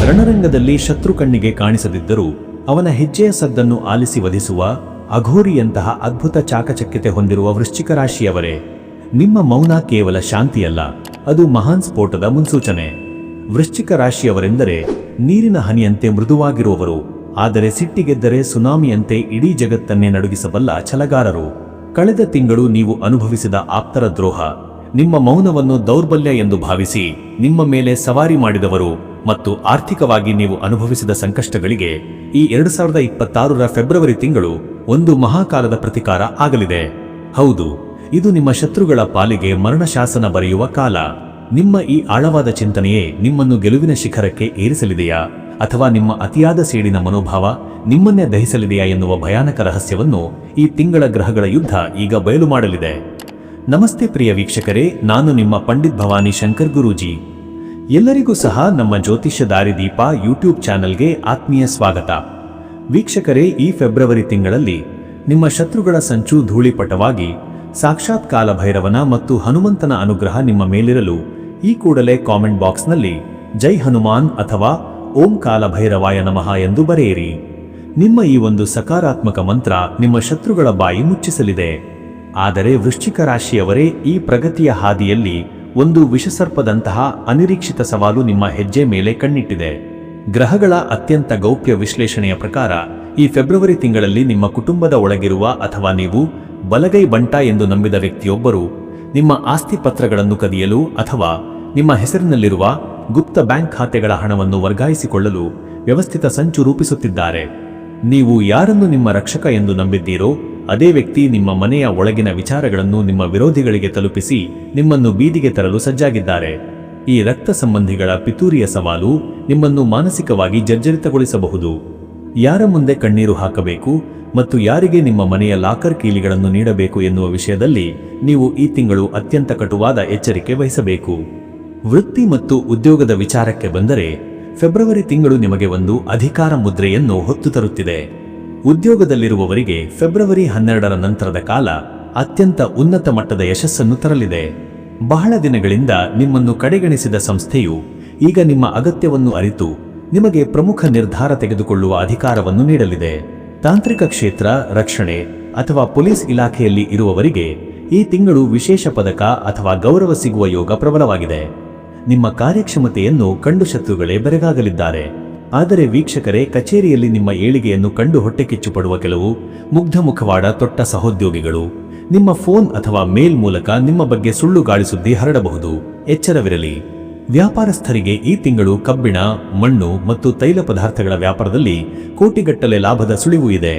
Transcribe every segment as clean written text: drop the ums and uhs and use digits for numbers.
ರಣರಂಗದಲ್ಲಿ ಶತ್ರು ಕಣ್ಣಿಗೆ ಕಾಣಿಸದಿದ್ದರೂ ಅವನ ಹೆಜ್ಜೆಯ ಸದ್ದನ್ನು ಆಲಿಸಿ ವಧಿಸುವ ಅಘೋರಿಯಂತಹ ಅದ್ಭುತ ಚಾಕಚಕ್ಯತೆ ಹೊಂದಿರುವ ವೃಶ್ಚಿಕ ರಾಶಿಯವರೇ, ನಿಮ್ಮ ಮೌನ ಕೇವಲ ಶಾಂತಿಯಲ್ಲ, ಅದು ಮಹಾನ್ ಸ್ಫೋಟದ ಮುನ್ಸೂಚನೆ. ವೃಶ್ಚಿಕ ರಾಶಿಯವರೆಂದರೆ ನೀರಿನ ಹನಿಯಂತೆ ಮೃದುವಾಗಿರುವವರು, ಆದರೆ ಸಿಟ್ಟಿಗೆದ್ದರೆ ಸುನಾಮಿಯಂತೆ ಇಡೀ ಜಗತ್ತನ್ನೇ ನಡುಗಿಸಬಲ್ಲ ಛಲಗಾರರು. ಕಳೆದ ತಿಂಗಳು ನೀವು ಅನುಭವಿಸಿದ ಆಪ್ತರ ದ್ರೋಹ, ನಿಮ್ಮ ಮೌನವನ್ನು ದೌರ್ಬಲ್ಯ ಎಂದು ಭಾವಿಸಿ ನಿಮ್ಮ ಮೇಲೆ ಸವಾರಿ ಮಾಡಿದವರು ಮತ್ತು ಆರ್ಥಿಕವಾಗಿ ನೀವು ಅನುಭವಿಸಿದ ಸಂಕಷ್ಟಗಳಿಗೆ ಈ 2026ರ ಫೆಬ್ರವರಿ ತಿಂಗಳು ಒಂದು ಮಹಾಕಾಲದ ಪ್ರತಿಕಾರ ಆಗಲಿದೆ. ಹೌದು, ಇದು ನಿಮ್ಮ ಶತ್ರುಗಳ ಪಾಲಿಗೆ ಮರಣಶಾಸನ ಬರೆಯುವ ಕಾಲ. ನಿಮ್ಮ ಈ ಆಳವಾದ ಚಿಂತನೆಯೇ ನಿಮ್ಮನ್ನು ಗೆಲುವಿನ ಶಿಖರಕ್ಕೆ ಏರಿಸಲಿದೆಯಾ, ಅಥವಾ ನಿಮ್ಮ ಅತಿಯಾದ ಸೇಡಿನ ಮನೋಭಾವ ನಿಮ್ಮನ್ನೇ ದಹಿಸಲಿದೆಯಾ ಎನ್ನುವ ಭಯಾನಕ ರಹಸ್ಯವನ್ನು ಈ ತಿಂಗಳ ಗ್ರಹಗಳ ಯುದ್ಧ ಈಗ ಬಯಲು ಮಾಡಲಿದೆ. ನಮಸ್ತೆ ಪ್ರಿಯ ವೀಕ್ಷಕರೇ, ನಾನು ನಿಮ್ಮ ಪಂಡಿತ್ ಭವಾನಿ ಶಂಕರ್ ಗುರೂಜಿ. ಎಲ್ಲರಿಗೂ ಸಹ ನಮ್ಮ ಜ್ಯೋತಿಷ್ಯ ದಾರಿದೀಪ ಯೂಟ್ಯೂಬ್ ಚಾನೆಲ್ಗೆ ಆತ್ಮೀಯ ಸ್ವಾಗತ. ವೀಕ್ಷಕರೇ, ಈ ಫೆಬ್ರವರಿ ತಿಂಗಳಲ್ಲಿ ನಿಮ್ಮ ಶತ್ರುಗಳ ಸಂಚು ಧೂಳಿಪಟವಾಗಿ ಸಾಕ್ಷಾತ್ ಕಾಲಭೈರವನ ಮತ್ತು ಹನುಮಂತನ ಅನುಗ್ರಹ ನಿಮ್ಮ ಮೇಲಿರಲು ಈ ಕೂಡಲೇ ಕಾಮೆಂಟ್ ಬಾಕ್ಸ್ನಲ್ಲಿ ಜೈ ಹನುಮಾನ್ ಅಥವಾ ಓಂ ಕಾಲಭೈರವಾಯ ನಮಃ ಎಂದು ಬರೆಯಿರಿ. ನಿಮ್ಮ ಈ ಒಂದು ಸಕಾರಾತ್ಮಕ ಮಂತ್ರ ನಿಮ್ಮ ಶತ್ರುಗಳ ಬಾಯಿ ಮುಚ್ಚಿಸಲಿದೆ. ಆದರೆ ವೃಶ್ಚಿಕ ರಾಶಿಯವರೇ, ಈ ಪ್ರಗತಿಯ ಹಾದಿಯಲ್ಲಿ ಒಂದು ವಿಷಸರ್ಪದಂತಹ ಅನಿರೀಕ್ಷಿತ ಸವಾಲು ನಿಮ್ಮ ಹೆಜ್ಜೆ ಮೇಲೆ ಕಣ್ಣಿಟ್ಟಿದೆ. ಗ್ರಹಗಳ ಅತ್ಯಂತ ಗೌಪ್ಯ ವಿಶ್ಲೇಷಣೆಯ ಪ್ರಕಾರ ಈ ಫೆಬ್ರವರಿ ತಿಂಗಳಲ್ಲಿ ನಿಮ್ಮ ಕುಟುಂಬದ ಒಳಗಿರುವ ಅಥವಾ ನೀವು ಬಲಗೈ ಬಂಟ ಎಂದು ನಂಬಿದ ವ್ಯಕ್ತಿಯೊಬ್ಬರು ನಿಮ್ಮ ಆಸ್ತಿ ಪತ್ರಗಳನ್ನು ಕದಿಯಲು ಅಥವಾ ನಿಮ್ಮ ಹೆಸರಿನಲ್ಲಿರುವ ಗುಪ್ತ ಬ್ಯಾಂಕ್ ಖಾತೆಗಳ ಹಣವನ್ನು ವರ್ಗಾಯಿಸಿಕೊಳ್ಳಲು ವ್ಯವಸ್ಥಿತ ಸಂಚು ರೂಪಿಸುತ್ತಿದ್ದಾರೆ. ನೀವು ಯಾರನ್ನು ನಿಮ್ಮ ರಕ್ಷಕ ಎಂದು ನಂಬಿದ್ದೀರೋ ಅದೇ ವ್ಯಕ್ತಿ ನಿಮ್ಮ ಮನೆಯ ಒಳಗಿನ ವಿಚಾರಗಳನ್ನು ನಿಮ್ಮ ವಿರೋಧಿಗಳಿಗೆ ತಲುಪಿಸಿ ನಿಮ್ಮನ್ನು ಬೀದಿಗೆ ತರಲು ಸಜ್ಜಾಗಿದ್ದಾರೆ. ಈ ರಕ್ತ ಸಂಬಂಧಿಗಳ ಪಿತೂರಿಯ ಸವಾಲು ನಿಮ್ಮನ್ನು ಮಾನಸಿಕವಾಗಿ ಜರ್ಜರಿತಗೊಳಿಸಬಹುದು. ಯಾರ ಮುಂದೆ ಕಣ್ಣೀರು ಹಾಕಬೇಕು ಮತ್ತು ಯಾರಿಗೆ ನಿಮ್ಮ ಮನೆಯ ಲಾಕರ್ ಕೀಲಿಗಳನ್ನು ನೀಡಬೇಕು ಎನ್ನುವ ವಿಷಯದಲ್ಲಿ ನೀವು ಈ ತಿಂಗಳು ಅತ್ಯಂತ ಕಟುವಾದ ಎಚ್ಚರಿಕೆ ವಹಿಸಬೇಕು. ವೃತ್ತಿ ಮತ್ತು ಉದ್ಯೋಗದ ವಿಚಾರಕ್ಕೆ ಬಂದರೆ ಫೆಬ್ರವರಿ ತಿಂಗಳು ನಿಮಗೆ ಒಂದು ಅಧಿಕಾರ ಮುದ್ರೆಯನ್ನು ಹೊತ್ತು ತರುತ್ತಿದೆ. ಉದ್ಯೋಗದಲ್ಲಿರುವವರಿಗೆ ಫೆಬ್ರವರಿ 12ರ ನಂತರದ ಕಾಲ ಅತ್ಯಂತ ಉನ್ನತ ಮಟ್ಟದ ಯಶಸ್ಸನ್ನು ತರಲಿದೆ. ಬಹಳ ದಿನಗಳಿಂದ ನಿಮ್ಮನ್ನು ಕಡೆಗಣಿಸಿದ ಸಂಸ್ಥೆಯು ಈಗ ನಿಮ್ಮ ಅಗತ್ಯವನ್ನು ಅರಿತು ನಿಮಗೆ ಪ್ರಮುಖ ನಿರ್ಧಾರ ತೆಗೆದುಕೊಳ್ಳುವ ಅಧಿಕಾರವನ್ನು ನೀಡಲಿದೆ. ತಾಂತ್ರಿಕ ಕ್ಷೇತ್ರ, ರಕ್ಷಣೆ ಅಥವಾ ಪೊಲೀಸ್ ಇಲಾಖೆಯಲ್ಲಿ ಇರುವವರಿಗೆ ಈ ತಿಂಗಳು ವಿಶೇಷ ಪದಕ ಅಥವಾ ಗೌರವ ಸಿಗುವ ಯೋಗ ಪ್ರಬಲವಾಗಿದೆ. ನಿಮ್ಮ ಕಾರ್ಯಕ್ಷಮತೆಯನ್ನು ಕಂಡು ಶತ್ರುಗಳೇ ಬೆರಗಾಗಲಿದ್ದಾರೆ. ಆದರೆ ವೀಕ್ಷಕರೇ, ಕಚೇರಿಯಲ್ಲಿ ನಿಮ್ಮ ಏಳಿಗೆಯನ್ನು ಕಂಡು ಹೊಟ್ಟೆಕಿಚ್ಚು ಪಡುವ ಕೆಲವು ಮುಗ್ಧ ಮುಖವಾಡ ತೊಟ್ಟ ಸಹೋದ್ಯೋಗಿಗಳು ನಿಮ್ಮ ಫೋನ್ ಅಥವಾ ಮೇಲ್ ಮೂಲಕ ನಿಮ್ಮ ಬಗ್ಗೆ ಸುಳ್ಳು ಗಾಳಿ ಸುದ್ದಿ ಹರಡಬಹುದು. ಎಚ್ಚರವಿರಲಿ. ವ್ಯಾಪಾರಸ್ಥರಿಗೆ ಈ ತಿಂಗಳು ಕಬ್ಬಿಣ, ಮಣ್ಣು ಮತ್ತು ತೈಲ ಪದಾರ್ಥಗಳ ವ್ಯಾಪಾರದಲ್ಲಿ ಕೋಟಿಗಟ್ಟಲೆ ಲಾಭದ ಸುಳಿವು ಇದೆ.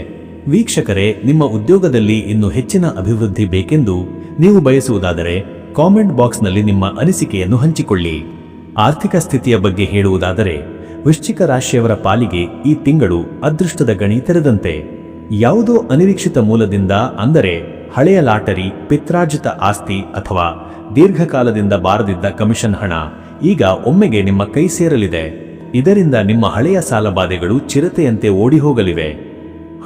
ವೀಕ್ಷಕರೇ, ನಿಮ್ಮ ಉದ್ಯೋಗದಲ್ಲಿ ಇನ್ನೂ ಹೆಚ್ಚಿನ ಅಭಿವೃದ್ಧಿ ಬೇಕೆಂದು ನೀವು ಬಯಸುವುದಾದರೆ ಕಾಮೆಂಟ್ ಬಾಕ್ಸ್ನಲ್ಲಿ ನಿಮ್ಮ ಅನಿಸಿಕೆಯನ್ನು ಹಂಚಿಕೊಳ್ಳಿ. ಆರ್ಥಿಕ ಸ್ಥಿತಿಯ ಬಗ್ಗೆ ಹೇಳುವುದಾದರೆ ವೃಶ್ಚಿಕ ರಾಶಿಯವರ ಪಾಲಿಗೆ ಈ ತಿಂಗಳು ಅದೃಷ್ಟದ ಗಣಿ ತೆರೆದಂತೆ. ಯಾವುದೋ ಅನಿರೀಕ್ಷಿತ ಮೂಲದಿಂದ, ಅಂದರೆ ಹಳೆಯ ಲಾಟರಿ, ಪಿತ್ರಾರ್ಜಿತ ಆಸ್ತಿ ಅಥವಾ ದೀರ್ಘಕಾಲದಿಂದ ಬಾರದಿದ್ದ ಕಮಿಷನ್ ಹಣ ಈಗ ಒಮ್ಮೆಗೆ ನಿಮ್ಮ ಕೈ ಸೇರಲಿದೆ. ಇದರಿಂದ ನಿಮ್ಮ ಹಳೆಯ ಸಾಲಬಾಧೆಗಳು ಚಿರತೆಯಂತೆ ಓಡಿ ಹೋಗಲಿವೆ.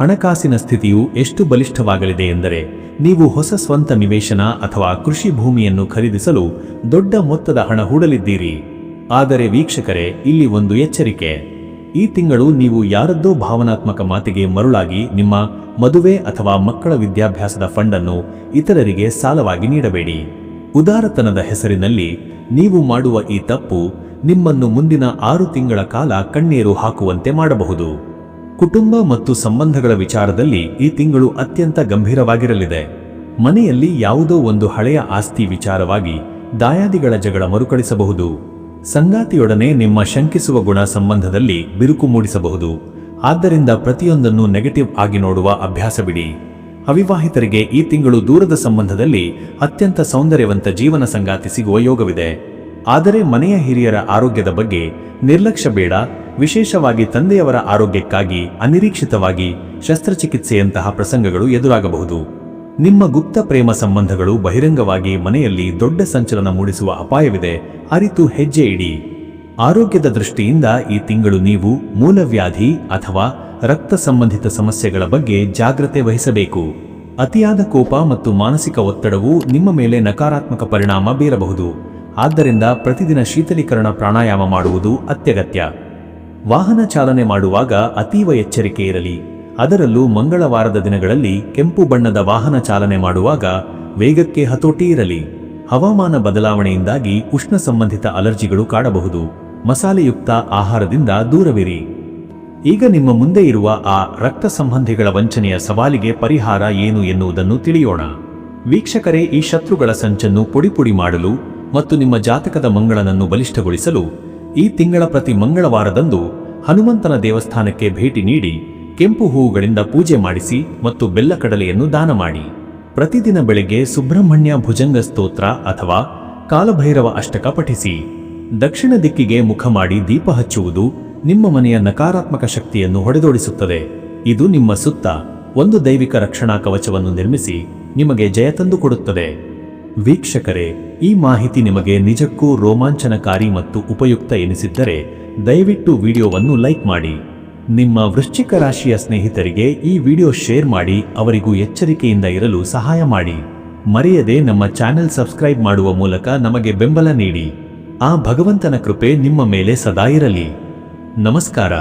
ಹಣಕಾಸಿನ ಸ್ಥಿತಿಯು ಎಷ್ಟು ಬಲಿಷ್ಠವಾಗಲಿದೆ ಎಂದರೆ ನೀವು ಹೊಸ ಸ್ವಂತ ನಿವೇಶನ ಅಥವಾ ಕೃಷಿ ಭೂಮಿಯನ್ನು ಖರೀದಿಸಲು ದೊಡ್ಡ ಮೊತ್ತದ ಹಣ ಹೂಡಲಿದ್ದೀರಿ. ಆದರೆ ವೀಕ್ಷಕರೇ, ಇಲ್ಲಿ ಒಂದು ಎಚ್ಚರಿಕೆ. ಈ ತಿಂಗಳು ನೀವು ಯಾರದ್ದೋ ಭಾವನಾತ್ಮಕ ಮಾತಿಗೆ ಮರುಳಾಗಿ ನಿಮ್ಮ ಮದುವೆ ಅಥವಾ ಮಕ್ಕಳ ವಿದ್ಯಾಭ್ಯಾಸದ ಫಂಡ್ ಅನ್ನು ಇತರರಿಗೆ ಸಾಲವಾಗಿ ನೀಡಬೇಡಿ. ಉದಾರತನದ ಹೆಸರಿನಲ್ಲಿ ನೀವು ಮಾಡುವ ಈ ತಪ್ಪು ನಿಮ್ಮನ್ನು ಮುಂದಿನ 6 ತಿಂಗಳ ಕಾಲ ಕಣ್ಣೀರು ಹಾಕುವಂತೆ ಮಾಡಬಹುದು. ಕುಟುಂಬ ಮತ್ತು ಸಂಬಂಧಗಳ ವಿಚಾರದಲ್ಲಿ ಈ ತಿಂಗಳು ಅತ್ಯಂತ ಗಂಭೀರವಾಗಿರಲಿದೆ. ಮನೆಯಲ್ಲಿ ಯಾವುದೋ ಒಂದು ಹಳೆಯ ಆಸ್ತಿ ವಿಚಾರವಾಗಿ ದಾಯಾದಿಗಳ ಜಗಳ ಮರುಕಳಿಸಬಹುದು. ಸಂಗಾತಿಯೊಡನೆ ನಿಮ್ಮ ಶಂಕಿಸುವ ಗುಣ ಸಂಬಂಧದಲ್ಲಿ ಬಿರುಕು ಮೂಡಿಸಬಹುದು. ಆದ್ದರಿಂದ ಪ್ರತಿಯೊಂದನ್ನು ನೆಗೆಟಿವ್ ಆಗಿ ನೋಡುವ ಅಭ್ಯಾಸ ಬಿಡಿ. ಅವಿವಾಹಿತರಿಗೆ ಈ ತಿಂಗಳು ದೂರದ ಸಂಬಂಧದಲ್ಲಿ ಅತ್ಯಂತ ಸೌಂದರ್ಯವಂತ ಜೀವನ ಸಂಗಾತಿ ಸಿಗುವ ಯೋಗವಿದೆ. ಆದರೆ ಮನೆಯ ಹಿರಿಯರ ಆರೋಗ್ಯದ ಬಗ್ಗೆ ನಿರ್ಲಕ್ಷ್ಯ ಬೇಡ. ವಿಶೇಷವಾಗಿ ತಂದೆಯವರ ಆರೋಗ್ಯಕ್ಕಾಗಿ ಅನಿರೀಕ್ಷಿತವಾಗಿ ಶಸ್ತ್ರಚಿಕಿತ್ಸೆಯಂತಹ ಪ್ರಸಂಗಗಳು ಎದುರಾಗಬಹುದು. ನಿಮ್ಮ ಗುಪ್ತ ಪ್ರೇಮ ಸಂಬಂಧಗಳು ಬಹಿರಂಗವಾಗಿ ಮನೆಯಲ್ಲಿ ದೊಡ್ಡ ಸಂಚಲನ ಮೂಡಿಸುವ ಅಪಾಯವಿದೆ. ಅರಿತು ಹೆಜ್ಜೆ ಇಡಿ. ಆರೋಗ್ಯದ ದೃಷ್ಟಿಯಿಂದ ಈ ತಿಂಗಳು ನೀವು ಮೂಲವ್ಯಾಧಿ ಅಥವಾ ರಕ್ತ ಸಂಬಂಧಿತ ಸಮಸ್ಯೆಗಳ ಬಗ್ಗೆ ಜಾಗ್ರತೆ ವಹಿಸಬೇಕು. ಅತಿಯಾದ ಕೋಪ ಮತ್ತು ಮಾನಸಿಕ ಒತ್ತಡವು ನಿಮ್ಮ ಮೇಲೆ ನಕಾರಾತ್ಮಕ ಪರಿಣಾಮ ಬೀರಬಹುದು. ಆದ್ದರಿಂದ ಪ್ರತಿದಿನ ಶೀತಲೀಕರಣ ಪ್ರಾಣಾಯಾಮ ಮಾಡುವುದು ಅತ್ಯಗತ್ಯ. ವಾಹನ ಚಾಲನೆ ಮಾಡುವಾಗ ಅತೀವ ಎಚ್ಚರಿಕೆ ಇರಲಿ. ಅದರಲ್ಲೂ ಮಂಗಳವಾರದ ದಿನಗಳಲ್ಲಿ ಕೆಂಪು ಬಣ್ಣದ ವಾಹನ ಚಾಲನೆ ಮಾಡುವಾಗ ವೇಗಕ್ಕೆ ಹತೋಟಿ ಇರಲಿ. ಹವಾಮಾನ ಬದಲಾವಣೆಯಿಂದಾಗಿ ಉಷ್ಣ ಸಂಬಂಧಿತ ಅಲರ್ಜಿಗಳು ಕಾಡಬಹುದು. ಮಸಾಲೆಯುಕ್ತ ಆಹಾರದಿಂದ ದೂರವಿರಿ. ಈಗ ನಿಮ್ಮ ಮುಂದೆ ಇರುವ ಆ ರಕ್ತ ಸಂಬಂಧಿಗಳ ವಂಚನೆಯ ಸವಾಲಿಗೆ ಪರಿಹಾರ ಏನು ಎನ್ನುವುದನ್ನು ತಿಳಿಯೋಣ. ವೀಕ್ಷಕರೇ, ಈ ಶತ್ರುಗಳ ಸಂಚನ್ನು ಪುಡಿ ಮಾಡಲು ಮತ್ತು ನಿಮ್ಮ ಜಾತಕದ ಮಂಗಳನನ್ನು ಬಲಿಷ್ಠಗೊಳಿಸಲು ಈ ತಿಂಗಳ ಪ್ರತಿ ಮಂಗಳವಾರದಂದು ಹನುಮಂತನ ದೇವಸ್ಥಾನಕ್ಕೆ ಭೇಟಿ ನೀಡಿ ಕೆಂಪು ಹೂವುಗಳಿಂದ ಪೂಜೆ ಮಾಡಿಸಿ ಮತ್ತು ಬೆಲ್ಲಕಡಲೆಯನ್ನು ದಾನ ಮಾಡಿ. ಪ್ರತಿದಿನ ಬೆಳಗ್ಗೆ ಸುಬ್ರಹ್ಮಣ್ಯ ಭುಜಂಗ ಸ್ತೋತ್ರ ಅಥವಾ ಕಾಲಭೈರವ ಅಷ್ಟಕ ಪಠಿಸಿ. ದಕ್ಷಿಣ ದಿಕ್ಕಿಗೆ ಮುಖ ಮಾಡಿ ದೀಪ ಹಚ್ಚುವುದು ನಿಮ್ಮ ಮನೆಯ ನಕಾರಾತ್ಮಕ ಶಕ್ತಿಯನ್ನು ಹೊಡೆದೋಡಿಸುತ್ತದೆ. ಇದು ನಿಮ್ಮ ಸುತ್ತ ಒಂದು ದೈವಿಕ ರಕ್ಷಣಾ ಕವಚವನ್ನು ನಿರ್ಮಿಸಿ ನಿಮಗೆ ಜಯ ತಂದುಕೊಡುತ್ತದೆ. ವೀಕ್ಷಕರೇ, ಈ ಮಾಹಿತಿ ನಿಮಗೆ ನಿಜಕ್ಕೂ ರೋಮಾಂಚನಕಾರಿ ಮತ್ತು ಉಪಯುಕ್ತ ಎನಿಸಿದ್ದರೆ ದಯವಿಟ್ಟು ವಿಡಿಯೋವನ್ನು ಲೈಕ್ ಮಾಡಿ. ನಿಮ್ಮ ವೃಶ್ಚಿಕ ರಾಶಿಯ ಸ್ನೇಹಿತರಿಗೆ ಈ ವಿಡಿಯೋ ಶೇರ್ ಮಾಡಿ, ಅವರಿಗೂ ಎಚ್ಚರಿಕೆಯಿಂದ ಇರಲು ಸಹಾಯ ಮಾಡಿ. ಮರೆಯದೆ ನಮ್ಮ ಚಾನೆಲ್ ಸಬ್ಸ್ಕ್ರೈಬ್ ಮಾಡುವ ಮೂಲಕ ನಮಗೆ ಬೆಂಬಲ ನೀಡಿ. ಆ ಭಗವಂತನ ಕೃಪೆ ನಿಮ್ಮ ಮೇಲೆ ಸದಾ ಇರಲಿ. ನಮಸ್ಕಾರ.